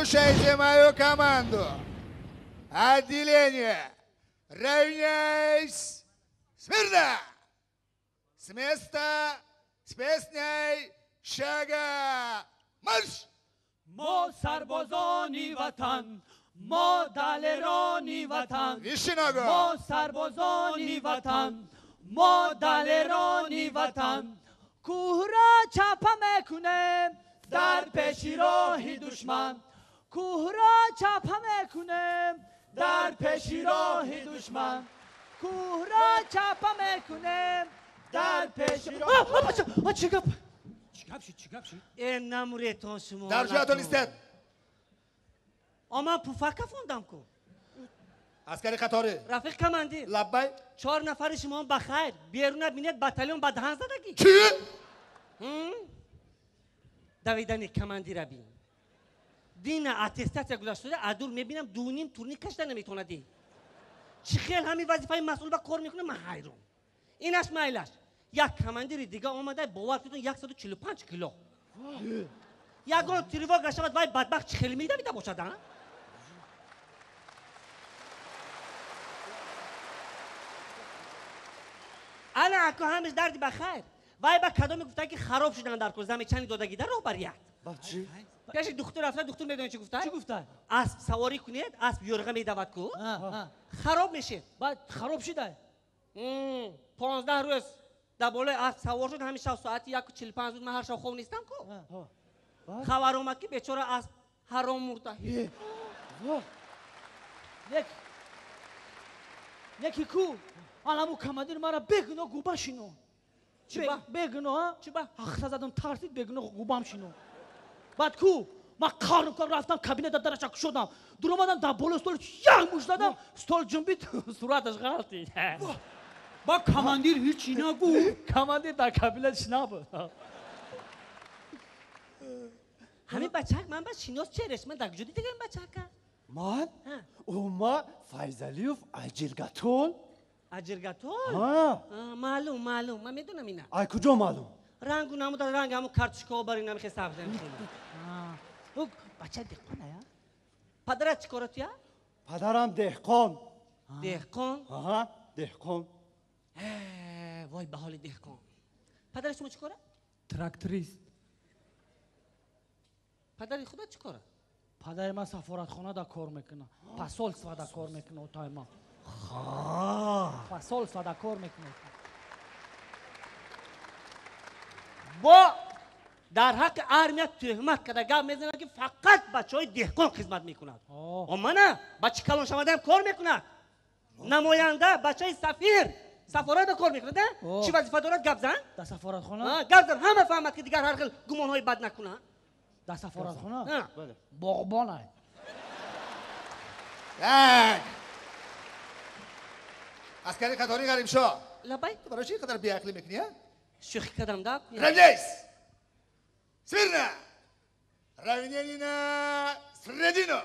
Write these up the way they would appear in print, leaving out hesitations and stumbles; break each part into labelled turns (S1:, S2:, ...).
S1: Слушайте мою команду. Отделение. Равняйсь. Смирно. С места, с песней шага. Марш!
S2: ما سربازانی وطن، ما دلرانی وطن، ما سربازانی وطن، ما دلرانی وطن، کوه را چپه میکنیم در پیش راه دشمن، کوه را چپه میکنیم در پیش راه دشمن، کوه را چپه میکنیم در پیش راه چیکار چی؟
S3: این نموریتون شما
S1: در جهتون استد
S3: اما پوفاکا فوندم کو
S1: عسکری قطاری
S3: رفیق کماندیر
S1: لبای
S3: 4 نفر شما بخیر بیرون بینید بتالیون با دهن زدگی
S1: چی؟
S3: دویدن کماندیر بین دین اتستات گذاشته ادور میبینم دونیم تورنی کشته نمیتونه دی چی خیل همین وظیفه مسئول با کار میکنه من حیران اینش مایلش یک کماندیر دیگه اومده باور کنید 145 کیلو یگان تریوا گشت وای بدبخت چه خیلی میده باشد ها انا اکو همش دردی بخیر وای با کدام میگفتن که خراب شدن در کل زمین دادگی در رو بریاد
S2: چی؟
S3: پیش دکتر رفته دکتر میدونی چی گفته؟
S2: چی گفته؟
S3: اسب سواری کنید اسب یورغه میدود کو خراب میشه
S2: بعد خراب شده
S3: 15 روز در بالای اسب سوار شد همیشه ساعتی 1:45 روز من هر شب خواب نیستم کو خبر اومد که بیچاره اسب حرام مرده
S2: یکی کو الان کماندیر مرا بگنو گوبا شینو
S3: چی با؟
S2: بگنو ها
S3: چی با؟
S2: اختا زدم ترسید بگنو گوبام شینو بعد کو ما کار رفتم کابینت درش شدم دور اومدم در بالا استول یک موش دادم استول جنبید صورتش غلطی
S4: با کماندیر هیچی نگو
S2: کماندیر در کابینت نبود
S3: همین بچه‌ک من بعد شیناس چهرش من در کجا دیدم این بچه‌ک
S4: من؟ اوما فیضلیوف اجرگاتول
S3: اجرگاتول؟ معلوم من میدونم اینا
S4: ای کجا معلوم؟
S3: رنگ و نمود رنگ همون کارتشکا باری نمیخواه سبز نمیخواه
S2: او بچه دهقانه یا؟
S3: پدرت چی کارت یا؟
S4: پدرم دهقان
S3: دهقان؟
S4: آها دهقان
S3: وای به حال دهقان پدرش شما چی کاره؟
S2: تراکتوریست
S3: پدری خودت چی کاره؟
S2: پدر من سفارتخانه در کار میکنه پاسولسوا در کار میکنه اوتای ما پاسولسوا در کار میکنه
S3: با در حق ارمیت تهمت کرده گپ میزنه که فقط بچهای دهقان خدمت میکنند اما نه بچه کلان شماده کار میکنند نماینده بچهای سفیر سفارت کار میکنند چی وظیفه دارد گپ زن
S2: در سفارتخانه
S3: گپ زن همه فهمد که دیگر هر خیل گمان های بد نکنه
S2: در سفارتخانه باغبانه
S1: عسکری قطاری غریب شاه
S3: لبای
S1: تو برای چی قدر بیعقلی میکنی ها؟
S3: شوخی کردم دا
S1: Равняйсь! Смирно! Равнение средину!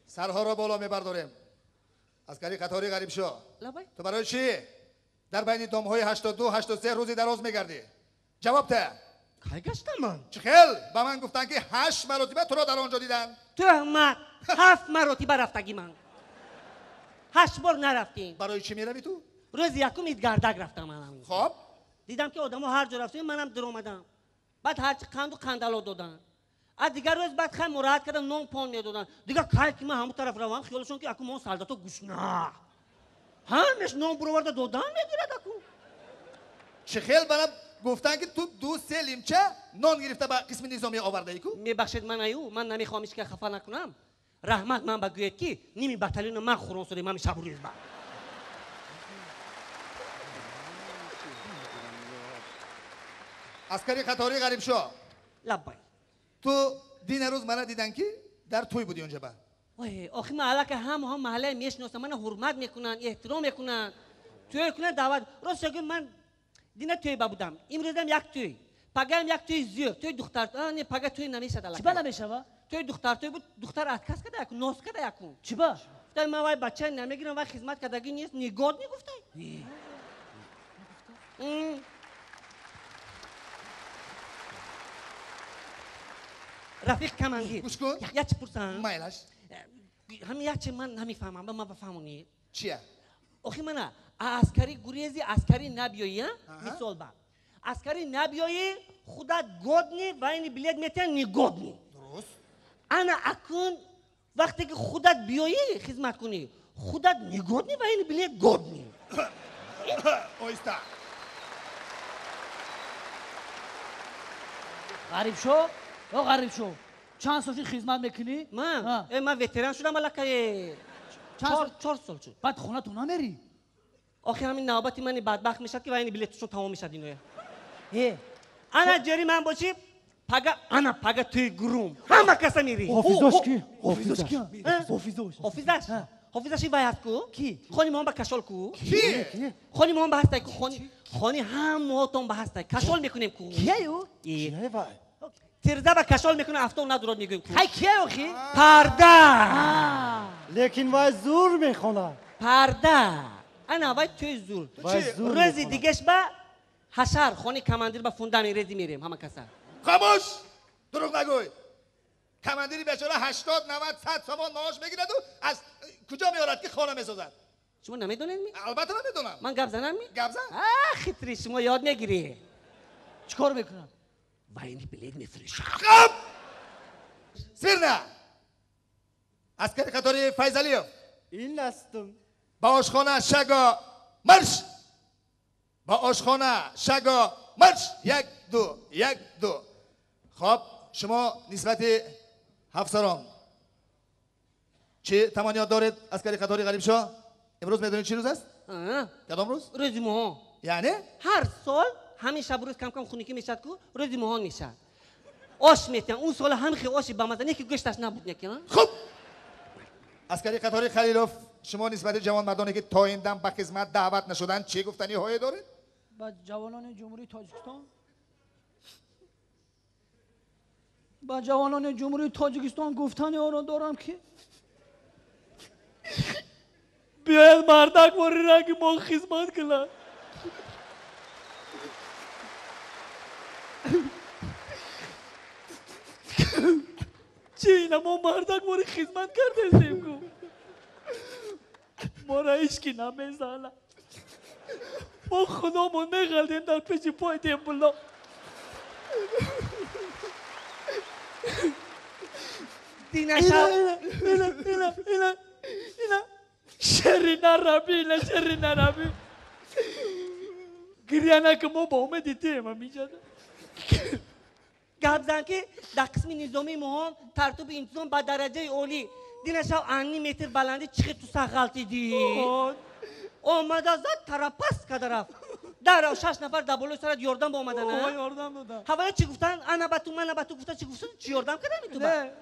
S1: سرها را بالا میبرداریم عسکری قطاری غریب شو
S3: لبای
S1: تو برای چی در بین دامهای 82 83 روزی دراز میگردی جواب ده
S3: کی گشتم من
S1: چه خیل با من گفتن که 8 مرتبه تو را در آنجا دیدن
S3: تهمت 7 مرتبه رفتگی من 8 بار نرفتیم
S1: برای چی میروی تو
S3: روز یکم ایدگردک رفتم من
S1: خب
S3: دیدم که آدم‌ها هر جا رفتیم منم در اومدم بعد هرچی قند و قندلا دادن از دیگر روز بعد خیلی مراحت کردن 9 پوند میدادن دیگه کاری که من همون طرف روم خیالشون که اکو ما سالداتو گوش نه همش 9 برآورده دادن میگیرد اکو
S1: چه خیل برام گفتن که تو 2-3 لیمچه نان گرفته با قسم نظامی آورده ای کو
S3: میبخشید من ایو من نمیخوامش که خفه نکنم رحمت من بگوید که نیمی بتالین من خوران سوری من شب روز بعد
S1: عسکری قطاری غریب شو
S3: لبای
S1: تو دین روز من دیدن که در توی بودی اونجا با
S3: وای آخه محله که هم محله میشناسن من حرمت میکنن احترام میکنن توی کنن دعوت راست بگم من دین توی بودم امروزم یک توی پگم یک توی زیر توی دختر نه پگا توی نمیشه دلک
S2: چی با نمیشه
S3: توی دختر توی بود دختر اتکاس کرده یک ناز کرده یکون
S2: چی با
S3: گفتم من وای بچه نمیگیرم وای خدمت کردگی نیست نگات میگفته رفیق کماندیر
S1: گوش کن.
S3: یا چی پرسان
S1: مایلش
S3: همین یا چی من نمیفهمم ما بفهمونی
S1: چیه؟
S3: آخه من عسکری گریزی عسکری نبیایی مثال با عسکری نبیایی خودت گودنی و این بلیت میتن نیگودنی
S1: درست.
S3: انا اکن وقتی که خودت بیایی خدمت کنی خودت نیگودنی و این بلیت گودنی
S1: اویستا.
S2: غریب شو یا غریب شو چند سالشی خدمت میکنی؟
S3: من من وتران شدم ملکه چهار سال شد
S2: بعد خونه تو نمیری؟
S3: آخه همین نوبتی من بدبخت میشد که و این بلیتشون تمام میشد اینو انا جری من باشی پگا توی گروم همه کسا میری
S4: حافظاش کی؟
S3: حافظش این باید کو
S2: کی؟
S3: خونی ما هم با کشال کو
S1: کیه؟
S3: خونی ما هم با هستای کو خونی هم موتون با هستای کشال میکنیم کو
S2: کیه یو؟
S4: کیه وای؟
S3: ترزه با کشال میکنه افتو ندارد میگویم کو
S2: های کیه یو خی؟
S3: پرده
S4: لیکن وای زور میخونه
S3: پرده انا وای توی زور
S4: وای زور
S3: روزی
S4: میخونه
S3: دیگهش با حشر خونی کماندیر با فوندن ریزی میریم همه کسا
S1: خاموش. دروغ نگوی. کماندیری بیچاره 80 90 100 تومان معاش میگیرد و از کجا میارد که خانه میسازد؟
S3: شما نمیدونید می؟
S1: البته نمیدونم.
S3: من گپ زنم می؟
S1: گپ زن.
S3: خیتری شما یاد نگیری
S2: چیکار میکنن؟
S3: و این بلیت میفروشم
S1: خب. سیرنا. عسکری قطاری فیضلیوف.
S4: این هستم
S1: با آشخانه شگا مرش. با آشخانه شگا مرش. 1 2 1 2. خب شما نسبت افسران چه تمانیات دارید عسکری قطاری غریب شاه؟ امروز میدونید چی روز است؟ کدام روز؟
S3: روزی ماه
S1: یعنی؟
S3: هر سال همین شب روز کم کم خونیکی میشد که روزی ماه میشد آش میتن اون سال هم خیلی آشی بمزن یکی گشتش نبود یکی نه
S1: خب عسکری قطاری خلیلوف شما نسبت جوان مردانی که تا این دم به خدمت دعوت نشدن چه گفتنی هایی دارید؟
S2: بعد جوانان جمهوری تاجیکستان با جوانان جمهوری تاجیکستان گفتنی آن را دارم که بیاید مردک واری را که ما خدمت کنند چه اینا ما مردک واری خدمت کرده سیم کو ما را ایشکی نمیزنه ما خودمون میغلدیم در پیش پای دیمبولا اینا شری نرابی گریانه که ما با اومدی تیمه میجاده
S3: گپ زن که در قسم نظامی مهم ترتیب انتظام با درجه اولی دینشاو انی متر بلندی چه تو سغلطی دی اومده زد ترپست که رفت در 6 نفر دبلو سرت یاردم با اومدن نه
S2: یاردم دادم
S3: هوایی چی گفتن انا با تو من با تو گفتن چی گفتن چی یاردم کردن تو
S2: نه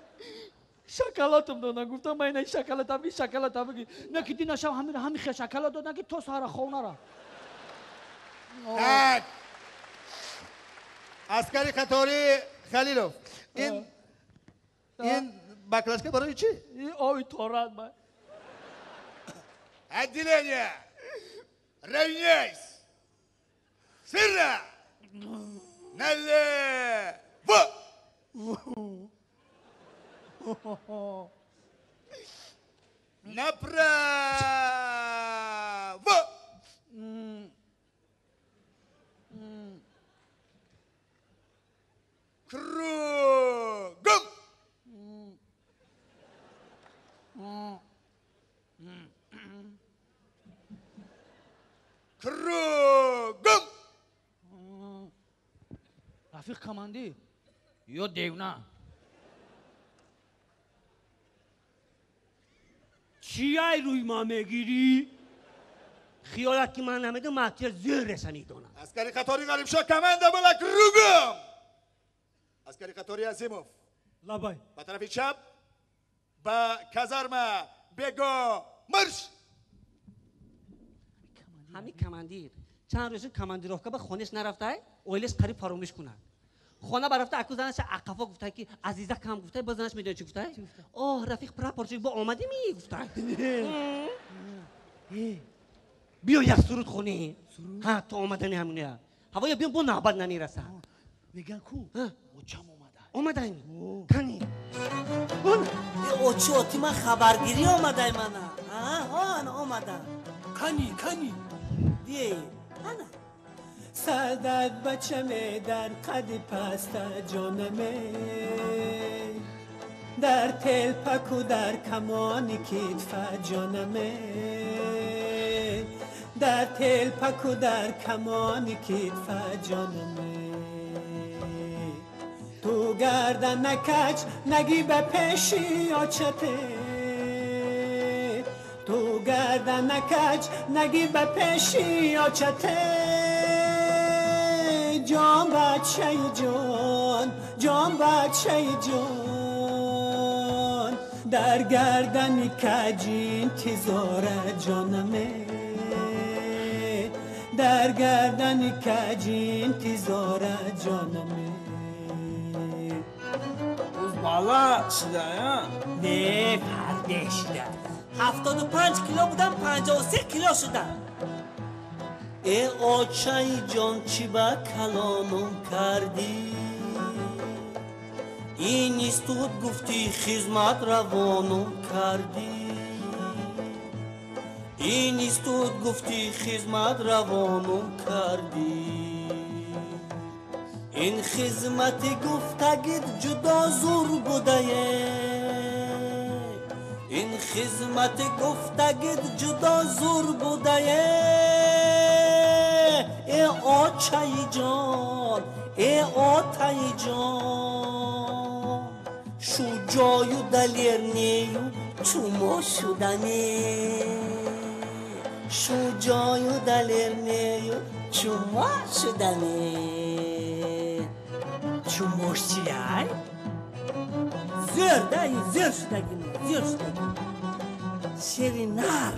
S2: شکلاتم دادن گفتم من این شکلاتم بگی نه که دینا شب همین خیلی شکلات دادن که تو سهر خونه را
S1: تک عسکری قطاری خلیلوف این بکلاشکه برای چی؟
S2: آی تارد من
S1: Отделение! Равняйсь! Сырно! Налево! Направо! Кругом! Кругом!
S2: رفیق کماندی یا دیونه
S3: چی ای روی ما میگیری؟ خیالت که من نمیده محتیل زیرش میدونم
S1: عسکری قطاری غریب شاه کمانده بلا کروگم عسکری قطاری عزیموف
S4: لبای
S1: با طرف چپ با کازارما بگو مرش
S3: همین کماندیر چند روز کماندیروفکا به خونش نرفته اویلش قریب فراموش کنن خونه برفته اکو زنش عقفا گفته که عزیزه کم گفته باز زنش میدونه چی گفته اوه رفیق پرپارچه با آمدی می گفته بیا یک سرود خونی ها تو آمدنی همونه هوا یا بیام با نعبد نمیرسه
S2: میگن کو مچم اومده
S3: اومدن کنی
S5: اوچی اوتی من خبرگیری اومدای منه آن اومدن
S4: کنی
S5: دیه انا
S4: سردت بچمه در قد پست جانمه در تلپک و در کمان کتف جانمه در تلپک و در کمان کتف جانمه تو گردن نکج نگی به پیشی آچته تو گردن نکج نگی به پیشی آچته جان بچه جان بچه جان در گردن کجین تیزاره جانمه در گردن کجین تیزاره جانمه
S6: بالا شده یا؟
S5: نه پرده شده 75 کیلو بودم 53 کیلو شدم ای آچای جان چی با کلانم کردی این نیستود گفتی خدمت روانم کردی این نیستود گفتی خدمت روانم کردی این خدمت گفتگید جدا زور بوده این خدمت گفتگید جدا زور بوده ای آچای جان ای آتای جان شجاعی و دلیر چوما شدنی شجاعی و دلیر چوما شدنی
S3: چوموش چیه؟
S5: زیر شدگی شیری نر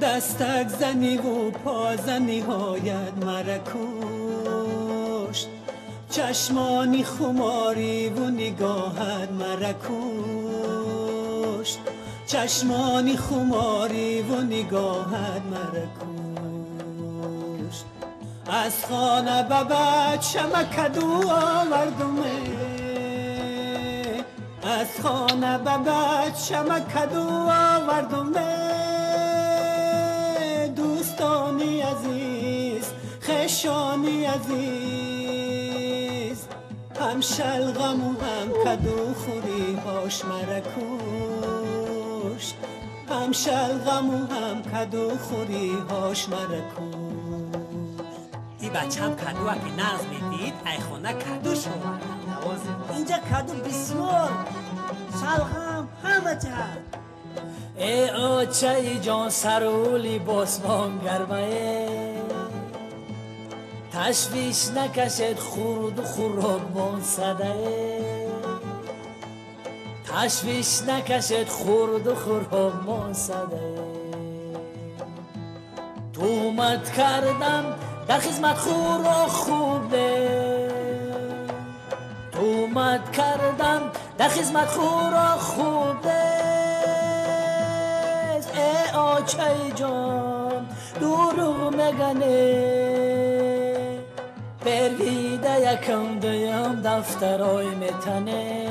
S4: دستک زنی و پازنی هایت مرا کشت چشمانی خماری و نگاهت مرا کشت چشمانی خماری و نگاهت مرا کشت از خانه به بچه کدو آوردمه از خانه به بچه کدو آوردمه دوستانی عزیز خشانی عزیز هم شلغم و هم کدو خوری هاش مرا کشت هم شلغم و هم کدو خوری هاش مرا کشت
S3: این بچه هم کدو که نغز میدید ای خونه کدو شما
S5: اینجا کدو بسیار شلغم همه جهت
S7: ای آچه جان سرولی باسمان گرمه تشویش نکشد خورد و خوراکمان صده تشویش نکشد خورد و خوراکمان صده تومت کردم در خدمت خورا خوبه تومت کردم در خدمت خورا خوبه ای آچه جان دروغ مگنه پرویده یکم دویم دفترای میتنه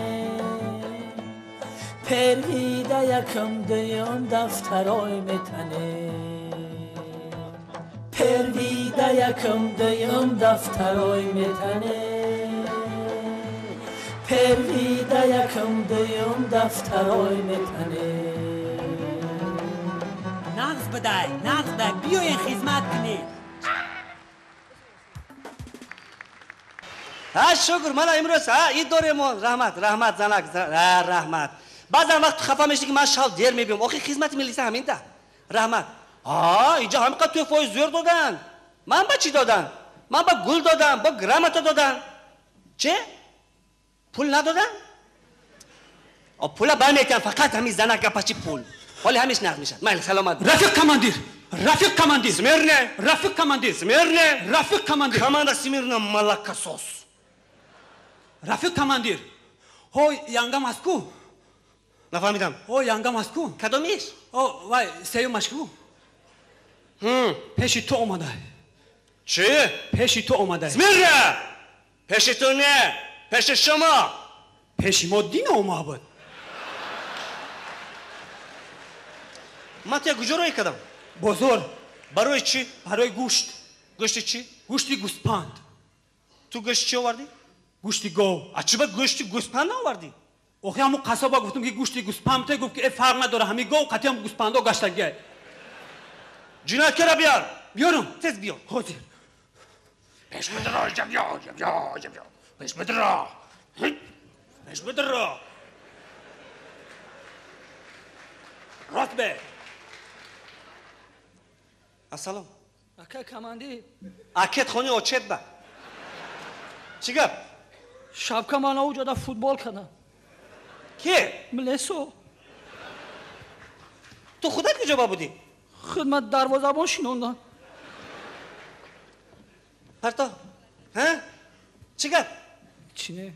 S7: پرویده یکم دویم دفترای میتنه پرویده یکم دویم دفترای میتنه پرویده یکم دویم دفترای میتنه
S3: نغز بدای بیاین خدمت کنید
S5: ها شکر مالا امروز این دوره رحمت زنک رحمت بعضا وقت خفا میشی که من شب دیر میبیم آخه خدمت ملیسه همین ده رحمت اینجا همینقدر توفای زور دادن من با چی دادن؟ من با گل دادم با گرامت دادن چه؟ پول ندادن؟ پول برمیتن فقط همین زنک گپچی پول حالی همیش نقد میشد مایل سلامت
S6: رفیق کماندیر
S5: سمیرنه
S6: رفیق کماندیر کماندیر
S5: سمیرنه ملکه سوس
S6: رفیق کماندیر هو یانگام اسکو
S5: نفهمیدم
S6: هو یانگام اسکو
S5: کدومیش؟
S6: وای سیومش کو پیش تو اومده
S5: چی؟
S6: پیش تو اومده
S5: سمیرنه پیش تو نه پیش شما
S6: پیش ما دین اومده بود.
S5: من تو کجا روی کردم؟
S6: بزرگ
S5: برای چی؟
S6: برای گوشت.
S5: گوشت چی؟
S6: گوشتی گوسپند.
S5: تو گوشت چی آوردی؟
S6: گوشتی گاو.
S5: چی با گوشت گوسپند آوردی؟
S6: آخه همون قصابا گفتم که گوشتی گوسپند گفت که فرق نداره همین گاو قطعی هم گوسپندا گشتگه.
S5: جنایتکار بیار.
S6: بیارم.
S5: تز بیار.
S6: حاضر.
S5: پیش بدرا جمیا. پیش بدرا. پیش بدرا. راست به. السلام.
S2: اکا کماندی
S5: اکت خونی اوچت با. چی گپ؟
S2: شب که من اوجا فوتبال کردم.
S5: کی؟
S2: ملسو
S5: تو خودت کجا با بودی؟
S2: خدمت دروازه‌بان شینوندن.
S5: پرتا. ها؟ چی گپ؟
S2: چی نه؟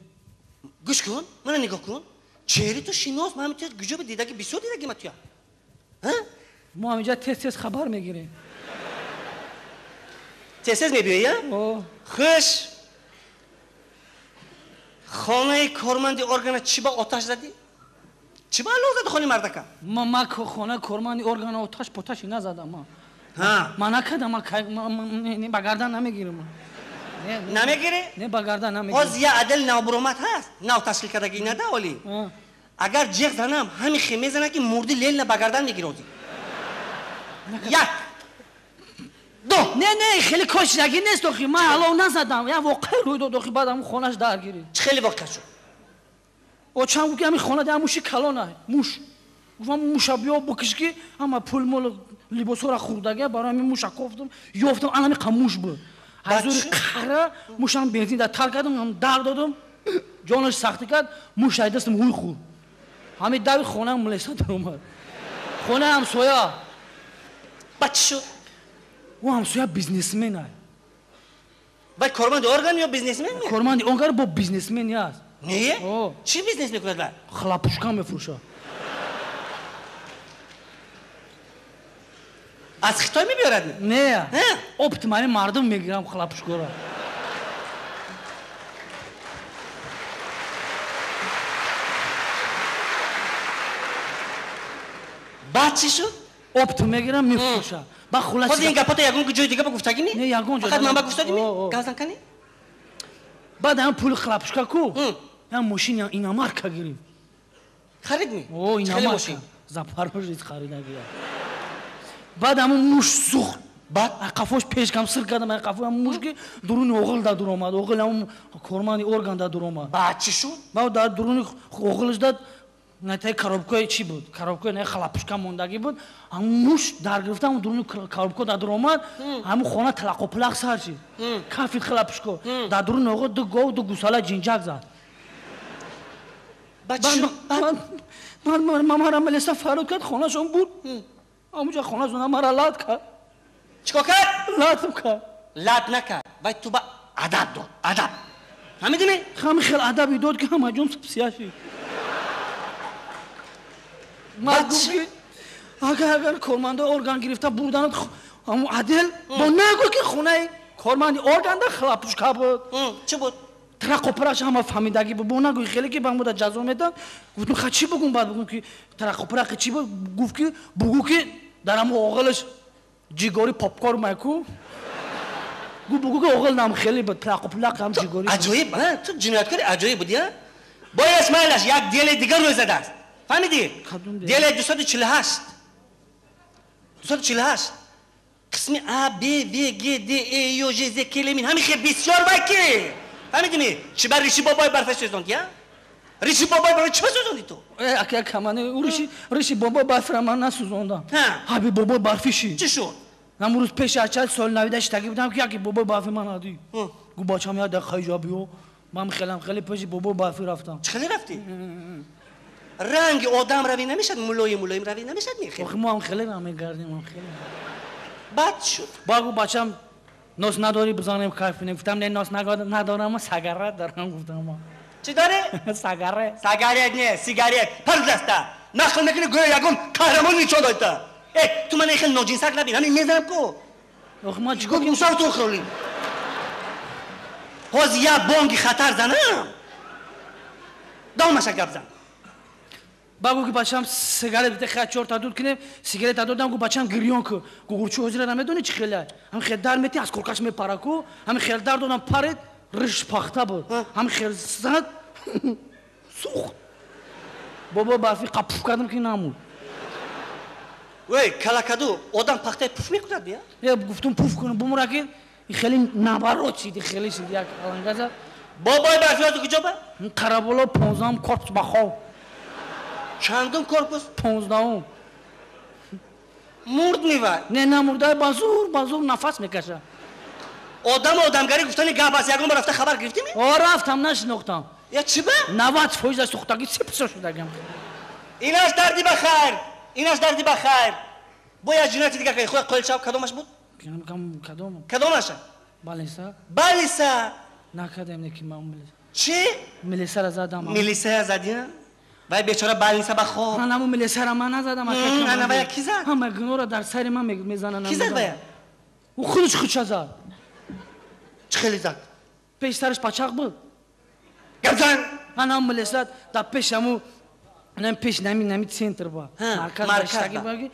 S5: گوش کن. منو نگاه کن. چهره تو شیناس من میتونم کجا به دیدگی بیسو دیدگی متیا. ها؟
S2: ما همینجا تست خبر میگیریم.
S5: تست میبینی یا؟ خوش. خانه کارمندی ارگان چی با آتش زدی؟ چی با علوه زد خانه مردکا؟
S2: ما خانه کارمندی ارگان آتش پوتاشی نزدم ما.
S5: ها.
S2: من نکردم من با گردن نمیگیرم.
S5: نمیگیری؟
S2: نه با گردن نمیگیرم.
S5: باز یه عدل نابرومت هست. ناو تشکیل کردگی نده اولی. اگر جیغ زنم همین خیمه زنه که مردی لیل با گردن میگیرودی. یک. دو.
S2: نه خیلی کشنگی نیست دوخی من حالا نزدم یا واقعا روی دو دوخی بعد همون خونش درگیری
S5: خیلی واقع شد
S2: او چند گفت همین خانه در موشی کلانه موش گفتم موشا بیا بکش که اما پول مول لیباسو را خوردگه برای همین موشا کفتم یافتم الان قموش بود حضور قره موشم بنزین در تر کردم در دادم جانش سختی کرد موش دستم هوی خورد همین دوید خانه هم ملسا در اومد خانه هم سویا
S5: بچه شد
S2: او همسویا بیزنسمن هست
S5: باید کارمند ارگان یا بیزنسمن میاد؟
S2: کارمند ارگان با بیزنسمن هست
S5: نه؟ چی بیزنس میکند باید؟
S2: خلاپوشکا میفروشه
S5: از خطای میبیارد
S2: نه اپتیمال مردم میگیرم خلاپوشکا را
S5: بعد چی شد؟
S2: اپت میگیرم میفروشه با خلاص
S5: خود این گپاتا یگون که جای دیگه با گفتگی می؟
S2: نه یگون جای
S5: فقط من با گفتگی می؟ گازن کنی؟
S2: بعد هم پول خلاپوشکا کو هم ماشین اینا مارکا گیریم
S5: خرید می؟
S2: اینا مارکا زپاروژیت خریدگیه بعد همون موش سوخت بعد قفاش پیش کم سر کردم من قفا هم موش که درون اوغل دا در اومد اوغل هم کارمانی ارگان دا در اومد
S5: بعد چی شد؟
S2: بعد در درون اوغلش داد نتای کارابکای چی بود؟ کارابکای نه خلاپوشکا موندگی بود همون موش در گرفته همون درون کارابکا در اومد همون خانه تلق و پلق سر چی کافی خلاپوشکا در درون اوغل دو گاو دو گوساله جنجک زد
S5: بعد چی شد؟
S2: من مرا ملسا فرود کرد خانه شون بود همونجا خانه شون مرا لات کرد
S5: چیکار کرد؟
S2: لاتم کرد
S5: لات نکرد باید تو با ادب داد ادب فهمیدی؟
S2: همین خیلی ادبی داد که همه جون سیاسی
S5: بعد چی؟
S2: اگر کارمنده ارگان گرفته بودن همون عدل با نگو که خونه کارمندی ارگان ده خلاپوشکا بود
S5: چه بود؟
S2: ترق و پرش همه فهمیدگی بود با نگو خیلی که بهم بود جزا میدن گفتم خب چی بگم بعد بگم که ترق و پرق چی بود گفت که بگو که در همون اوغلش جیگاری پاپکار میکو بگو که اوغل نام خیلی بود ترق و پرق هم جیگاری
S5: عجایب تو جنایتکار عجایب بودی ها؟ باید اسماعیلش یک دیل دیگر روی زده است فهمیدی؟ دیل 248 248 قسمی A, B, V, G, D, E, O, J, Z کلمین همین خیلی بسیار باکی فهمیدی می؟ چی بر ریشی بابای برفه سوزوندی ها؟ ریشی بابای برفه چی سوزوندی تو؟
S2: اکه کمانه او ریشی بابا برف را من نسوزوندم حبی بابا برفیشی
S5: چی شد؟
S2: من روز پیش 40 سال نویدش تگی بودم که یکی بابا برفی من آدی گو بچم یاد خیجابی و من خیلی پیش بابا برفی رفتم
S5: چه خیلی رفتی؟ رنگ آدم روی نمیشد ملایم روی نمیشد میخیر
S2: آخه ما هم خیلی میگردیم خیلی
S5: بعد شد
S2: باگو بچم ناس نداری بزنیم کافی نگفتم نه ناس ندارم ما سیگارت دارم گفتم ما
S5: چی داره؟
S2: سیگارت
S5: نه سیگارت پردسته نخل میکنه گویا یکم قهرمان نیچون دایتا تو من خیلی ناجنسک نبین همین میزنم کو
S2: آخه ما چیکار
S5: گفت موسر تو خیلی حاز یه بانگی خطر زنم давомаша гап зан.
S2: багу ки бачам сигарет биде хат чорта дуд кинем сигарет додам гу бачам гирён ку гугурчу ҳозира намедони чӣ хела ҳам хел дар мети аз коркаш мепара ку ҳам хел дар додам паред риш пахта буд ҳам хел зад сухт бобо барфи қапуф кардам ки намуд
S5: вай калакаду одам пахтаи пуф мекунад бия
S2: гуфтум пуф кунам бумра ки хели набарот шиди хели шиди як алангаза
S5: бобои барфиёту куҷо ба
S2: қараболо 15 корпус ба хов
S5: чандум корпус
S2: 15
S5: мурд мивай
S2: не намурдай ба зур нафас мекаша
S5: одамгарӣ гуфтани гап аст ягон бор рафта хабар гирифтими
S2: рафтам нашинохтам
S5: я чӣ ба
S2: 90% сухтагӣ сипсо шудагам
S5: инаш дарди ба хайр бо як ҷинояти дигар кардӣ худ қоилшав кадомаш буд кадомаша балиса
S2: накардем неки ман
S5: чӣ
S2: милисара задам
S5: милисая задия вай бечора балниса ба хоб
S2: ман аму милисара ман назадам
S5: ана вая ки зад
S2: ҳама гунора дар сари ман мезананд
S5: ки зад вая
S2: ӯ худаш худша зад
S5: чӣ хеле зад
S2: пешсараш пачақ буд
S5: гапзан
S2: ана милисат дар пешаму пеш нами центр ба марказдаштаги баги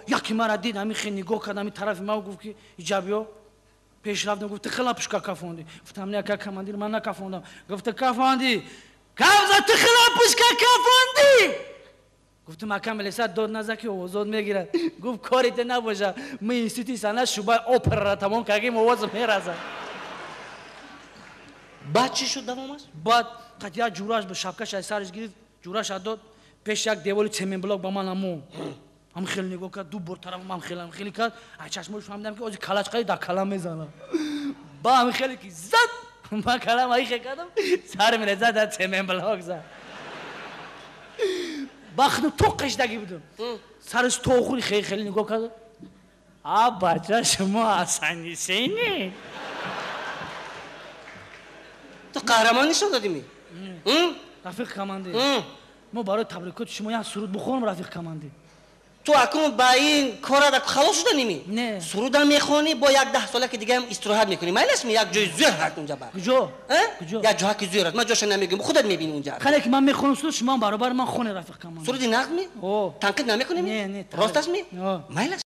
S2: яке мара дид ҳами хе нигоҳ кард ҳами тарафи ман гуфт ки иҷабиё пеш рафтам гуфти хела пушка кафонди гуфтам не ака командир ман накафондам гуфта кафонди кавза ты хела пушка кафонди гуфтам ака милисат дод наза ки озод мегирад гуфт корите набоша мы институти сана шубаи операра тамом кардем овоз меразад
S5: баъд чӣ шуд давомаш
S2: баъд қатия ҷураш ба шапкаш аз сараш гирифт ҷураша дод пеш як девори цементблок ба ман аму ҳам хеле нигоҳ кард ду бор тарафам ҳам хеле кард аз чашмош фаҳмидам ки ози калачқаи дар калам мезанам ба ҳам хеле ки зад ман калам аиқе кардам сар мерезад дар цементблок зад бахту то қиштагӣ будам сараш то охури хеле нигоҳ кард бача шумо асанисени
S5: ту қаҳрамон нишон додими
S2: рафиқ командир мо барои табрикоти шумо як суруд бухонам рафиқ командир
S5: ту акун ба ин корада халос шуда ними
S2: не
S5: сурудам мехонӣ бо як 10 сола ки дигаам истироҳат мекунӣ майлашми як ҷои зӯр ҳат унҷа бар
S2: куҷо
S5: як ҷоҳа ки зӯр аст ман ҷоша намегӯям худат мебинӣ унҷа
S2: хале ки ман мехонам суруд шумо баробари ман хоне рафиқ командир
S5: суруди нақд ми танқид намекунӣ
S2: не
S5: росташ ми майлаш